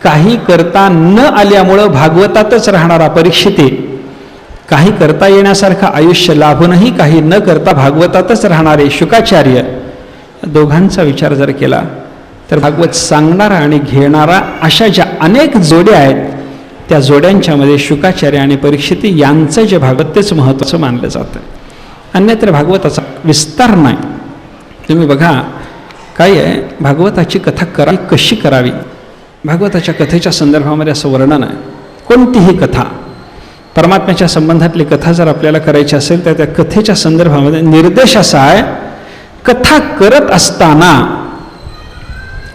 काही करता न आल्यामुळं भागवतातच राहणारा परीक्षिती, काही करता येण्यासारखं आयुष्य लाभूनही काही न करता भागवतातच राहणारे शुकाचार्य, दोघांचा विचार जर केला तर भागवत सांगणारा आणि घेणारा अशा ज्या अनेक जोड्या आहेत, त्या जोड्यांच्यामध्ये शुकाचार्य आणि परीक्षिती यांचं जे भागवत तेच महत्त्वाचं मानलं जातं. अन्यत्र भागवताचा विस्तार नाही. तुम्ही बघा काय आहे, भागवताची कथा करावी कशी करावी, भागवताच्या कथेच्या संदर्भामध्ये असं वर्णन आहे. कोणतीही कथा, परमात्म्याच्या संबंधातली कथा जर आपल्याला करायची असेल तर त्या कथेच्या संदर्भामध्ये निर्देश असा आहे, कथा करत असताना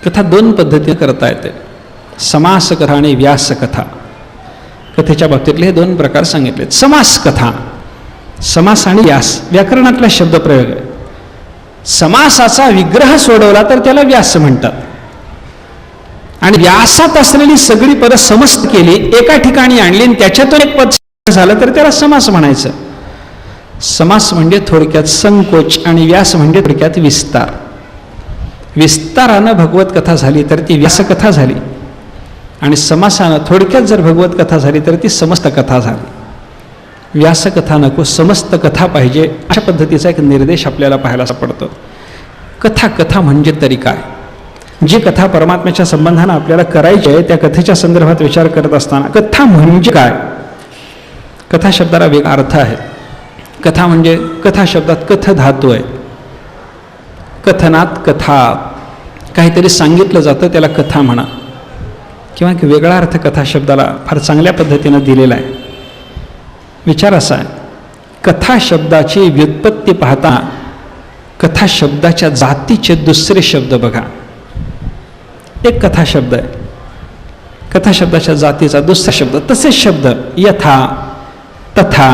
कथा दोन पद्धतीने करता येते. समास कथा आणि व्यास कथा. कथेच्या बाबतीतले हे दोन प्रकार सांगितलेत. समास कथा, समास आणि व्यास, व्याकरणातला शब्दप्रयोग आहे. समासाचा विग्रह सोडवला तर त्याला व्यास म्हणतात, आणि व्यासात असलेली सगळी पदं समस्त केली, एका ठिकाणी आणली आणि त्याच्यातून एक पद झालं तर त्याला समास म्हणायचं. समास म्हणजे थोडक्यात संकोच आणि व्यास म्हणजे थोडक्यात विस्तार. विस्तारानं भगवत कथा झाली तर ती व्यासकथा झाली, आणि समासानं थोडक्यात जर भगवत कथा झाली तर ती समस्त कथा झाली. व्यासकथा नको, समस्त कथा पाहिजे, अशा पद्धतीचा एक निर्देश आपल्याला पाहायला सापडतो. कथा म्हणजे तरी काय? जी कथा परमात्म्याच्या संबंधानं आपल्याला करायची आहे त्या कथेच्या संदर्भात विचार करत असताना कथा म्हणजे काय? कथा शब्दाला वेगळा अर्थ आहे. कथा म्हणजे, कथा शब्दात कथ धातू आहे. कथनात कथा, काहीतरी सांगितलं जातं त्याला कथा म्हणा, किंवा एक वेगळा अर्थ कथा शब्दाला फार चांगल्या पद्धतीनं दिलेला आहे. विचार असा आहे, कथा शब्दाची व्युत्पत्ती पाहता कथा शब्दाच्या जातीचे दुसरे शब्द बघा. एक कथा शब्द आहे, कथा शब्दाच्या जातीचा दुसरा शब्द, तसेच शब्द यथा, तथा,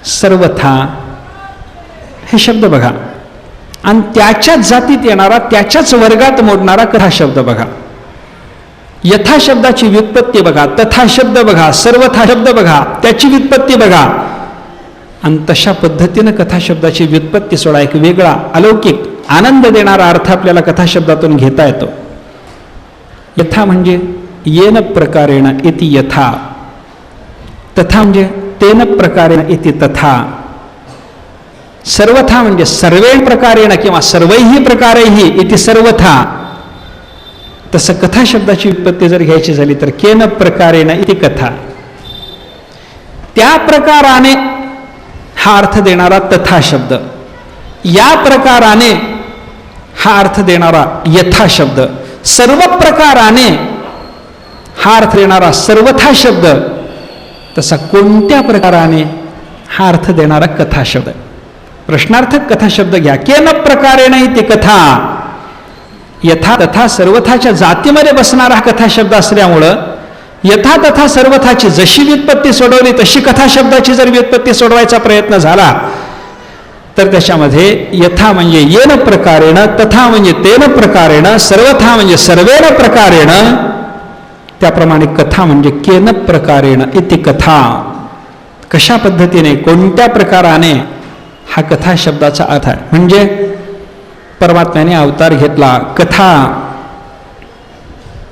सर्वथा हे शब्द बघा, आणि त्याच्याच जातीत येणारा, त्याच्याच वर्गात मोडणारा कथा शब्द बघा. यथा शब्दाची व्युत्पत्ती बघा, तथा शब्द बघा, सर्वथा शब्द बघा, त्याची व्युत्पत्ती बघा, आणि तशा पद्धतीनं कथा शब्दाची व्युत्पत्ती सोडा. एक वेगळा अलौकिक आनंद देणारा अर्थ आपल्याला कथा शब्दातून घेता येतो. यथा म्हणजे येन प्रकारेण इति यथा, तथा म्हणजे तेन प्रकारेण इति तथा, सर्वथा म्हणजे सर्वेण प्रकारेण किंवा सर्वैहि प्रकारैहि इति सर्वथा. तसं कथा शब्दाची व्युत्पत्ती जर घ्यायची झाली तर केन प्रकारेण इति कथा, त्या प्रकाराने हा अर्थ देणारा तथा शब्द, या प्रकाराने हा अर्थ देणारा यथा शब्द, सर्व प्रकाराने हा अर्थ देणारा सर्वथा शब्द, तसा कोणत्या प्रकाराने हा अर्थ देणारा कथा शब्द. प्रश्नार्थक कथा शब्द घ्या. केन प्रकारेण इति कथा, यथा तथा सर्वथाच्या जातीमध्ये बसणारा हा कथा शब्द असल्यामुळं यथा तथा सर्वथाची जशी व्युत्पत्ती सोडवली तशी कथा शब्दाची जर व्युत्पत्ती सोडवायचा प्रयत्न झाला तर त्याच्यामध्ये यथा म्हणजे येन प्रकारेण, तथा म्हणजे तेन प्रकारेण, सर्वथा म्हणजे सर्वेण प्रकारेण, त्याप्रमाणे कथा म्हणजे केन प्रकारेण इति कथा. कशा पद्धतीने, कोणत्या प्रकाराने हा कथा शब्दाचा अर्थ आहे. म्हणजे परमात्म्याने अवतार घेतला, कथा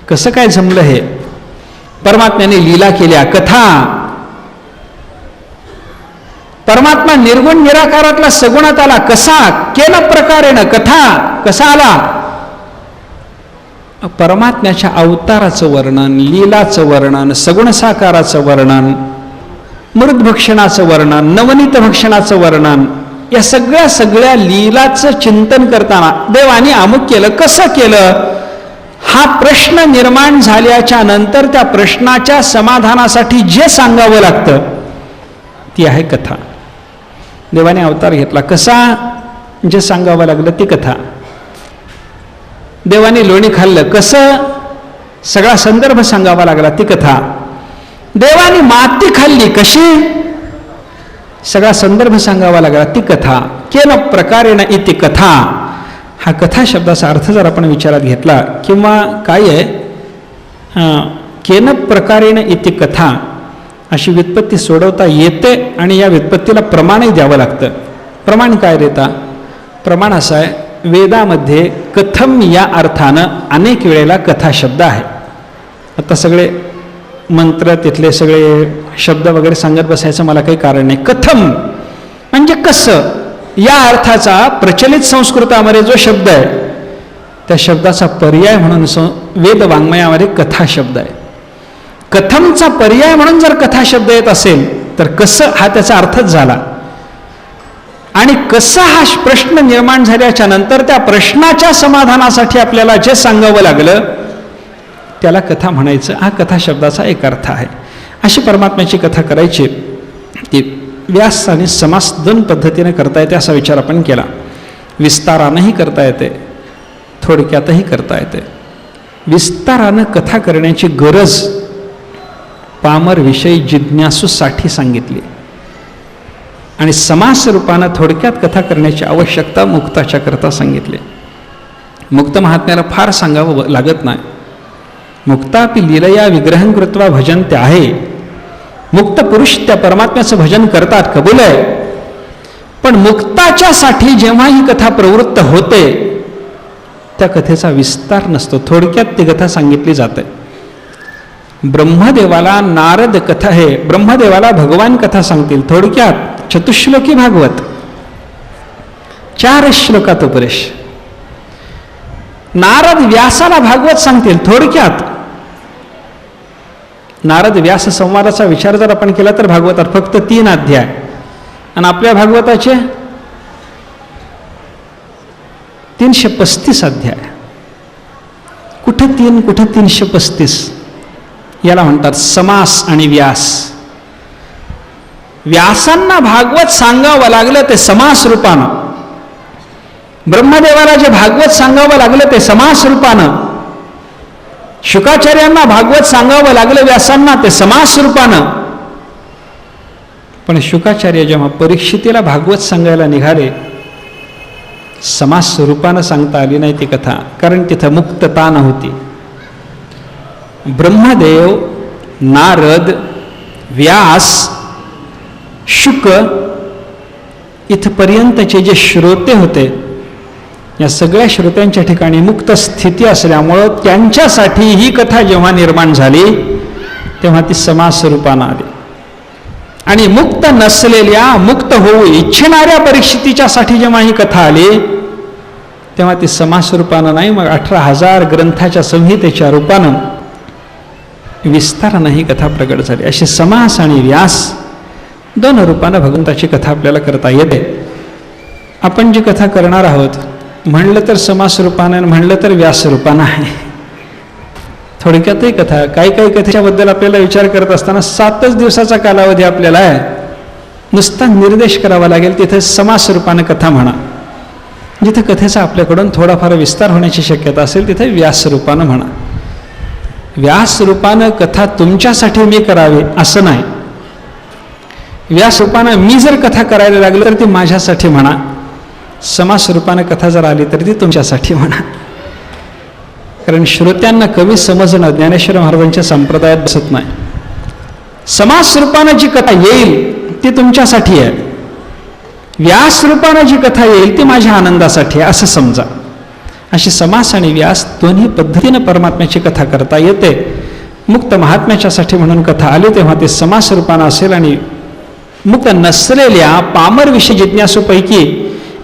कसं काय जमलं हे, परमात्म्याने लीला केल्या, कथा, परमात्मा निर्गुण निराकारातला सगुणात आला, कसा, केन प्रकारेण, कथा कसा आला. परमात्म्याच्या अवताराचं वर्णन, लीलाचं वर्णन, सगुण साकाराचं वर्णन, मृतभक्षणाचं वर्णन, नवनीत भक्षणाचं वर्णन, या सगळ्या लीलाचं चिंतन करताना देवाने अमुक केलं, कसं केलं, हा प्रश्न निर्माण झाल्याच्या नंतर त्या प्रश्नाच्या समाधानासाठी जे सांगावं लागतं ती आहे कथा. देवाने अवतार घेतला कसा, जे सांगावं लागलं ती कथा. देवाने लोणी खाल्लं कसं, सगळा संदर्भ सांगावा लागला ती कथा. देवाने माती खाल्ली कशी, सगळा संदर्भ सांगावा लागला ती कथा. केन प्रकारेण इति कथा. हा कथा शब्दाचा अर्थ जर आपण विचारात घेतला, किंवा काय आहे, केन प्रकारेण इति कथा अशी व्युत्पत्ती सोडवता येते, आणि या व्युत्पत्तीला प्रमाणही द्यावं लागतं. प्रमाण काय देता? प्रमाण असं आहे, वेदामध्ये कथम या अर्थानं अनेक वेळेला कथा शब्द आहे. आता सगळे मंत्र तिथले सगळे शब्द वगैरे सांगत बसायचं मला काही कारण नाही. कथम म्हणजे कसं, या अर्थाचा प्रचलित संस्कृतामध्ये जो शब्द आहे त्या शब्दाचा पर्याय म्हणून वेद वाङ्मयामध्ये कथा शब्द आहे. कथमचा पर्याय म्हणून जर कथा शब्द येत असेल तर कसं हा त्याचा अर्थच झाला. आणि कसं हा प्रश्न निर्माण झाल्याच्या नंतर त्या प्रश्नाच्या समाधानासाठी आपल्याला जे सांगावं लागलं त्याला कथा म्हणायचं. हा कथा शब्दाचा एक अर्थ आहे. अशी परमात्म्याची कथा करायची ती व्यास आणि समास दोन पद्धतीने करता येते असा विचार आपण केला. विस्तारानंही करता येते, थोडक्यातही करता येते. विस्तारानं कथा करण्याची गरज पामर विषयी जिज्ञासूसाठी सांगितली आणि समास रूपानं थोडक्यात कथा करण्याची आवश्यकता मुक्ताच्या करता सांगितली. मुक्त महात्म्याला फार सांगावं लागत नाही. मुक्तापि लीलया विग्रहं कृत्वा भजन्ते आहे. मुक्त पुरुष त्या परमात्म्याचं भजन करतात, कबूल आहे. पण मुक्ताच्यासाठी जेव्हा ही कथा प्रवृत्त होते त्या कथेचा विस्तार नसतो, थोडक्यात ती कथा सांगितली जाते. ब्रह्मदेवाला नारद कथा हे ब्रह्मदेवाला भगवान कथा सांगतील थोडक्यात, चतुश्लोकी भागवत, 4 श्लोकात उपदेश. नारद व्यासाला भागवत सांगतील थोडक्यात. नारद व्यास संवादाचा विचार जर आपण केला तर भागवतात फक्त 3 अध्याय आणि आपल्या भागवताचे 335 अध्याय. कुठं 3 कुठं 335. याला म्हणतात समास आणि व्यास. व्यासांना भागवत सांगावं लागलं ते समास रूपानं, ब्रह्मदेवाला जे भागवत सांगावं लागलं ते समास रूपानं, शुकाचार्यांना भागवत सांगावं लागलं व्यासांना ते समास रूपानं. पण शुकाचार्य जेव्हा परीक्षितीला भागवत सांगायला निघाले समास रूपानं सांगता आली नाही ती कथा, कारण तिथं मुक्तता नव्हती. ब्रह्मदेव, नारद, व्यास, शुक इथपर्यंतचे जे श्रोते होते या सगळ्या श्रोत्यांच्या ठिकाणी मुक्त स्थिती असल्यामुळं त्यांच्यासाठी ही कथा जेव्हा निर्माण झाली तेव्हा ती समास रूपानं आली. आणि मुक्त नसलेल्या, मुक्त होऊ इच्छिणाऱ्या परीक्षितीच्यासाठी जेव्हा ही कथा आली तेव्हा ती समास रूपानं नाही, मग 18,000 ग्रंथाच्या संहितेच्या रूपानं विस्तारानं ही कथा प्रगट झाली. अशी समास आणि व्यास 2 रूपानं भगवंताची कथा आपल्याला करता येते. आपण जी कथा करणार आहोत म्हणलं तर समास रूपानं, म्हणलं तर व्यास रूपानं आहे. थोडक्यातही कथा, काही कथेच्याबद्दल आपल्याला विचार करत असताना 7च दिवसाचा कालावधी आपल्याला आहे, नुसता निर्देश करावा लागेल. तिथे समास रूपानं कथा म्हणा. जिथे कथेचा आपल्याकडून थोडाफार विस्तार होण्याची शक्यता असेल तिथे व्यास रूपानं म्हणा. व्यास रूपानं कथा तुमच्यासाठी मी करावी असं नाही. व्यास रूपानं मी जर कथा करायला लागलो तर ती माझ्यासाठी म्हणा. समास रूपानं कथा जर आली तर ती तुमच्यासाठी म्हणा. कारण श्रोत्यांना कमी समजणं ज्ञानेश्वर महाराजांच्या संप्रदायात बसत नाही. समास रूपानं जी कथा येईल ती तुमच्यासाठी आहे, व्यास रूपानं जी कथा येईल ती माझ्या आनंदासाठी आहे असं समजा. अशी समास आणि व्यास दोन्ही पद्धतीनं परमात्म्याची कथा करता येते. मुक्त महात्म्याच्यासाठी म्हणून कथा आली तेव्हा ते समास रूपानं असेल आणि मुक्त नसलेल्या पामर विषयी जिज्ञासूपैकी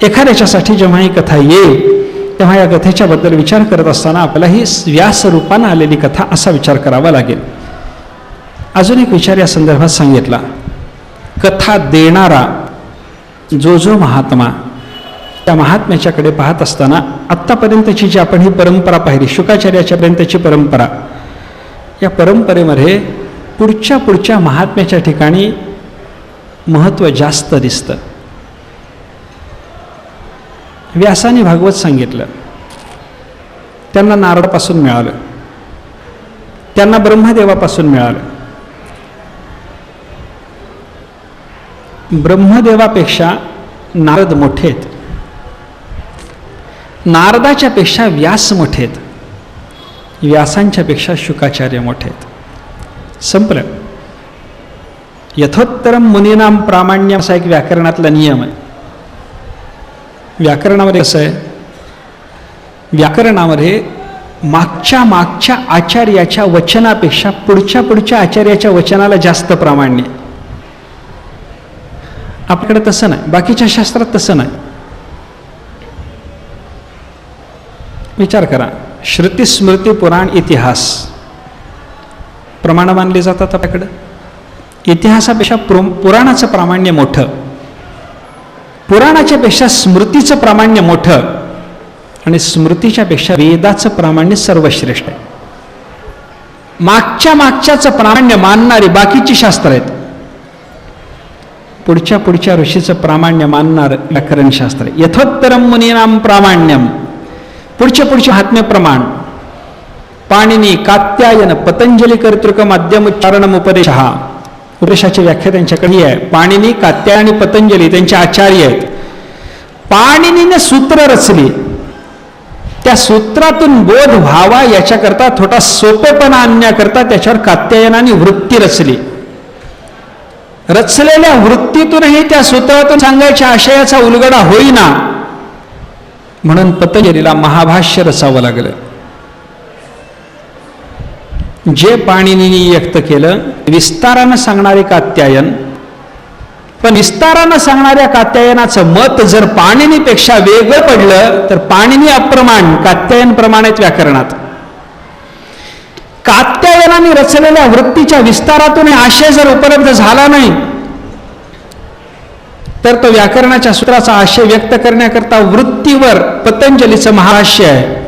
एखाद्याच्यासाठी जेव्हा ही कथा येईल तेव्हा या कथेच्याबद्दल विचार करत असताना आपल्याला ही व्यास रूपानं आलेली कथा असा विचार करावा लागेल. अजून एक विचार या संदर्भात सांगितला. कथा देणारा जो महात्मा, त्या महात्म्याच्याकडे पाहत असताना आत्तापर्यंतची जी आपण ही परंपरा पाहिली, शुकाचार्याच्यापर्यंतची परंपरा, या परंपरेमध्ये पुढच्या महात्म्याच्या ठिकाणी महत्त्व जास्त दिसतं. व्यासाने भागवत सांगितलं, त्यांना नारदापासून मिळालं, त्यांना ब्रह्मदेवापासून मिळालं. ब्रह्मदेवापेक्षा नारद मोठे आहेत, नारदाच्या पेक्षा व्यास मोठे आहेत, व्यासांच्या पेक्षा शुकाचार्य मोठे आहेत. संपलं. यथोत्तरम मुनीनाम प्रामाण्य असा एक व्याकरणातला नियम आहे. व्याकरणामध्ये कसं आहे, व्याकरणामध्ये मागच्या आचार्याच्या वचनापेक्षा पुढच्या आचार्याच्या वचनाला जास्त प्रामाण्य. आपल्याकडे तसं नाही, बाकीच्या शास्त्रात तसं नाही. विचार करा, श्रुती स्मृती पुराण इतिहास प्रमाण मानले जातात आपल्याकडं. इतिहासापेक्षा पुराणाचं प्रामाण्य मोठं, पुराणाच्या पेक्षा स्मृतीचं प्रामाण्य मोठं, आणि स्मृतीच्या पेक्षा वेदाचं प्रामाण्य सर्वश्रेष्ठ आहे. मागच्याचं प्रामाण्य मानणारी बाकीची शास्त्र आहेत, पुढच्या ऋषीचं प्रामाण्य मानणार व्याकरणशास्त्र आहे. यथोत्तरम मुनीनाम प्रामाण्यम, पुढचे महात्म्य प्रमाण. पाणिनी कात्यायन पतंजली कर्तृकम अद्यमुच्चारणम उपदेशः, उपदेशाची व्याख्या त्यांच्याकडे आहे. पाणिनी कात्यायन आणि पतंजली त्यांचे आचार्य आहेत. पाणिनीने सूत्र रचली, त्या सूत्रातून बोध व्हावा याच्याकरता थोडा सोपेपणा आणण्याकरता त्याच्यावर कात्यायनाने वृत्ती रचली. रचलेल्या वृत्तीतूनही त्या सूत्रातून सांगायच्या आशयाचा उलगडा होईना, म्हणून पतंजलीला महाभाष्य रचावं लागलं. जे पाणिनीने व्यक्त केलं विस्तारानं सांगणारे कात्यायन, पण विस्तारानं सांगणाऱ्या कात्यायनाचं मत जर पाणिनीपेक्षा वेगळं पडलं तर पाणिनी अप्रमाण, कात्यायन प्रमाणित व्याकरणात. कात्यायनाने रचलेल्या वृत्तीच्या विस्तारातून आशय जर उपलब्ध झाला नाही तर तो व्याकरणाच्या सूत्राचा आशय व्यक्त करण्याकरता वृत्तीवर पतंजलीचं महाभाष्य आहे.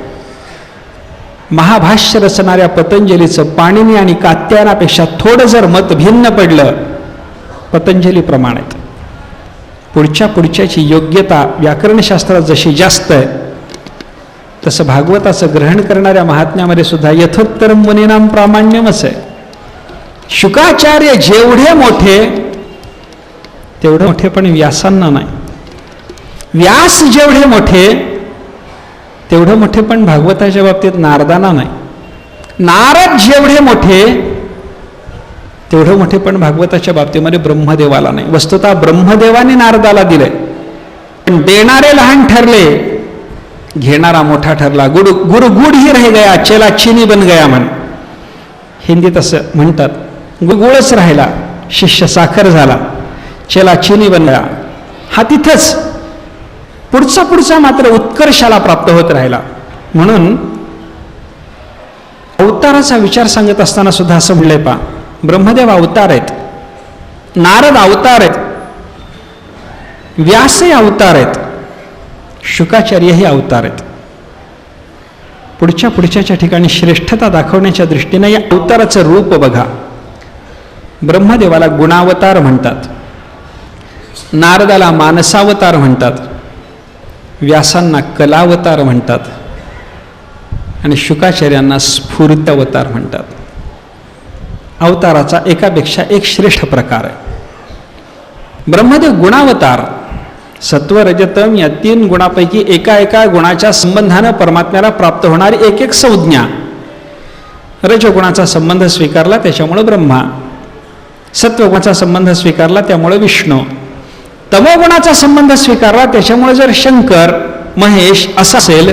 महाभाष्य रचणाऱ्या पतंजलीचं पाणिनी आणि कात्यायनापेक्षा थोडं जर मत भिन्न पडलं, पतंजली प्रमाणित. पुढच्याची योग्यता व्याकरणशास्त्रात जशी जास्त आहे तसं भागवताचं ग्रहण करणाऱ्या महात्म्यामध्ये सुद्धा यथोत्तरम मुनीनाम प्रामाण्यमच आहे. शुकाचार्य जेवढे मोठे तेवढे मोठे पण व्यासांना नाही. व्यास जेवढे मोठे तेवढे मोठे पण भागवताच्या बाबतीत नारदांना नाही. नारद जेवढे मोठे तेवढे मोठे पण भागवताच्या बाबतीमध्ये ब्रह्मदेवाला नाही. वस्तुतः ब्रह्मदेवाने नारदाला दिलंय, पण देणारे लहान ठरले, घेणारा मोठा ठरला. गुरु गुड ही रह गया, चेला चीनी बन गया म्हण. हिंदीत असं म्हणतात, गुळच राहिला, शिष्य साखर झाला, चेला चीनी बन गया. हा तिथंच पुढचा मात्र उत्कर्षाला प्राप्त होत राहिला. म्हणून अवताराचा विचार सांगत असताना सुद्धा असं म्हणलंय, पा ब्रह्मदेव अवतार आहेत, नारद अवतार आहेत, व्यासही अवतार आहेत, शुकाचार्यही अवतार आहेत. पुढच्या ठिकाणी श्रेष्ठता दाखवण्याच्या दृष्टीने या अवताराचं रूप बघा. ब्रह्मदेवाला गुणावतार म्हणतात, नारदाला मानसावतार म्हणतात, व्यासांना कलावतार म्हणतात आणि शुकाचार्यांना स्फूर्तावतार म्हणतात. अवताराचा एकापेक्षा एक श्रेष्ठ प्रकार आहे. ब्रह्मदेव गुणावतार, सत्व रजतम या 3 गुणापैकी एका गुणाच्या संबंधानं परमात्म्याला प्राप्त होणारी एक संज्ञा. रजगुणाचा संबंध स्वीकारला त्याच्यामुळे ब्रह्मा, सत्वगुणाचा संबंध स्वीकारला त्यामुळे विष्णू, तमोगुणाचा संबंध स्वीकारला त्याच्यामुळे जर शंकर महेश असं असेल,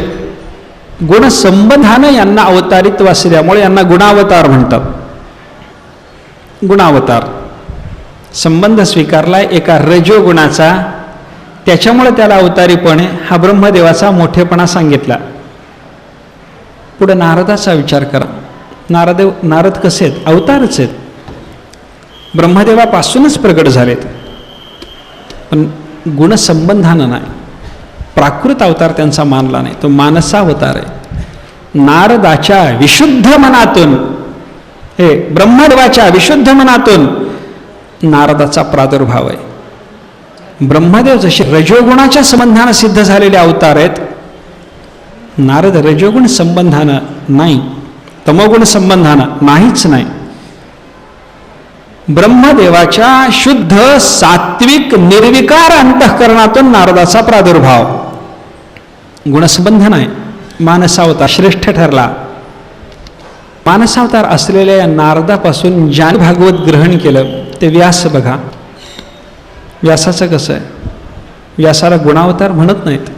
गुणसंबंधानं यांना अवतारित्व असल्यामुळे यांना गुणावतार म्हणतात. गुणावतार संबंध स्वीकारलाय एका रजोगुणाचा, त्याच्यामुळे त्याला अवतारीपणे हा ब्रह्मदेवाचा मोठेपणा सांगितला. पुढे नारदाचा विचार करा. नारद कसे आहेत? अवतारच आहेत, ब्रह्मदेवापासूनच प्रगट झालेत, पण गुणसंबंधानं नाही. प्राकृत अवतार त्यांचा मानला नाही, तो मानसावतार आहे. नारदाच्या विशुद्ध मनातून, हे ब्रह्मदेवाच्या विशुद्ध मनातून नारदाचा प्रादुर्भाव आहे. ब्रह्मदेव जसे रजोगुणाच्या संबंधानं सिद्ध झालेले अवतार आहेत, नारद रजोगुण संबंधानं नाही, तमोगुण संबंधानं नाहीच नाही. ब्रह्मदेवाच्या शुद्ध सात्विक निर्विकार अंतःकरणातून नारदाचा प्रादुर्भाव. गुणसंबंध नाही, मानसावतार श्रेष्ठ ठरला. मानसावतार असलेल्या या नारदापासून ज्याने भागवत ग्रहण केलं ते व्यास बघा. व्यासाचं कसं आहे? व्यासाला गुणावतार म्हणत नाहीत,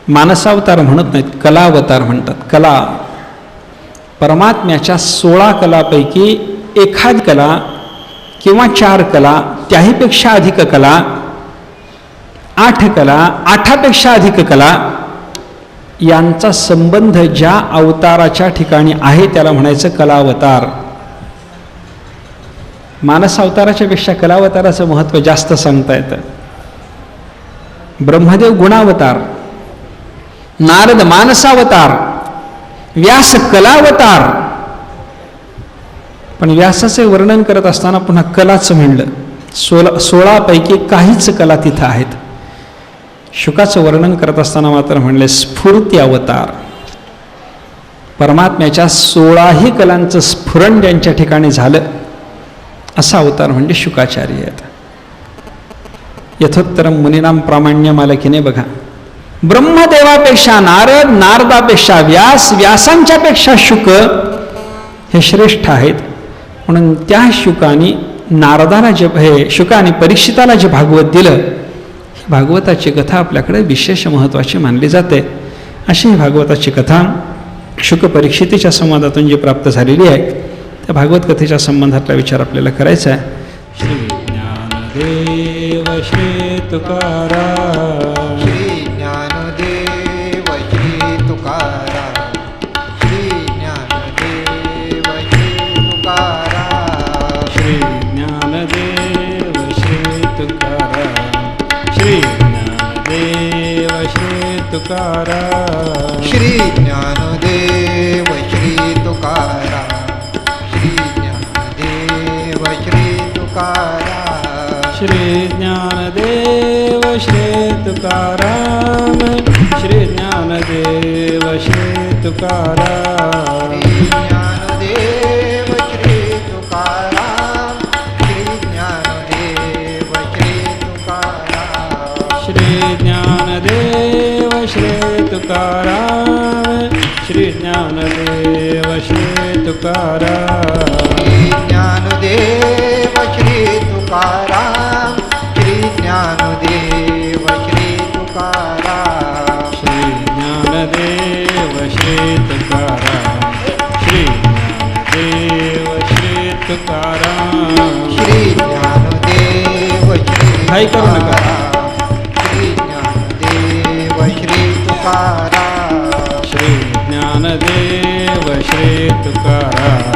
मानसावतार म्हणत नाहीत, कलावतार म्हणतात. कला, परमात्म्याच्या 16 कलापैकी एखाद कला किंवा 4 कला, त्याहीपेक्षा अधिक कला, 8 कला, 8पेक्षा अधिक कला यांचा संबंध ज्या अवताराच्या ठिकाणी आहे त्याला म्हणायचं कलावतार. मानसावताराच्या पेक्षा कलावताराचं महत्त्व जास्त सांगता येतं. ब्रह्मदेव गुणावतार, नारद मानसावतार, व्यास कलावतार. पण व्यासाचे वर्णन करत असताना पुन्हा कलाचं म्हणलं. 16 पैकी काहीच कला तिथं आहेत. शुकाचं वर्णन करत असताना मात्र म्हणले स्फूर्ती अवतार. परमात्म्याच्या 16ही कलांचं स्फुरण ज्यांच्या ठिकाणी झालं असा अवतार म्हणजे शुकाचार्य आहेत. यथोत्तरम मुनिनाम प्रामाण्य मालकीने बघा, ब्रह्मदेवापेक्षा नारद, नारदापेक्षा व्यास, व्यासांच्यापेक्षा शुक हे श्रेष्ठ आहेत. म्हणून त्या शुकाने नारदाला जे हे शुकाने परीक्षिताला जे भागवत दिलं, ही भागवताची कथा आपल्याकडे विशेष महत्त्वाची मानली जाते. अशी ही भागवताची कथा शुक परीक्षितीच्या संवादातून जी प्राप्त झालेली आहे त्या भागवत कथेच्या संबंधातला विचार आपल्याला करायचा आहे. श्री ज्ञानदेव श्री तुकाराम, श्री ज्ञानदेव श्री तुकाराम, श्री ज्ञानदेव श्री तुकाराम, श्री ज्ञानदेव श्री तुकाराम, श्री ज्ञानदेव श्री तुकाराम, श्री ज्ञानदेव श्री तुकाराम, श्री ज्ञानदेव श्री तुकाराम, श्री ज्ञानदेव श्री तुकाराम, श्री ज्ञानदेव श्री तुकाराम, श्री ज्ञानदेव श्री तुकाराम, श्री ज्ञानदेव श्री तुकाराम, श्री ज्ञानदेव श्री तुकाराम, श्री ज्ञानदेव श्री तुकाराम, श्री ज्ञानदेव श्री तुकाराम, श्री ज्ञानदेव श्री तुकाराम, श्री ज्ञानदेव श्री तुकाराम, श्री ज्ञानदेव श्री तुकाराम, श्री ज्ञानदेव श्री हाय करू नका. श्री ज्ञानदेव श्री तुकाराम, श्री ज्ञानदेव श्री तुकाराम.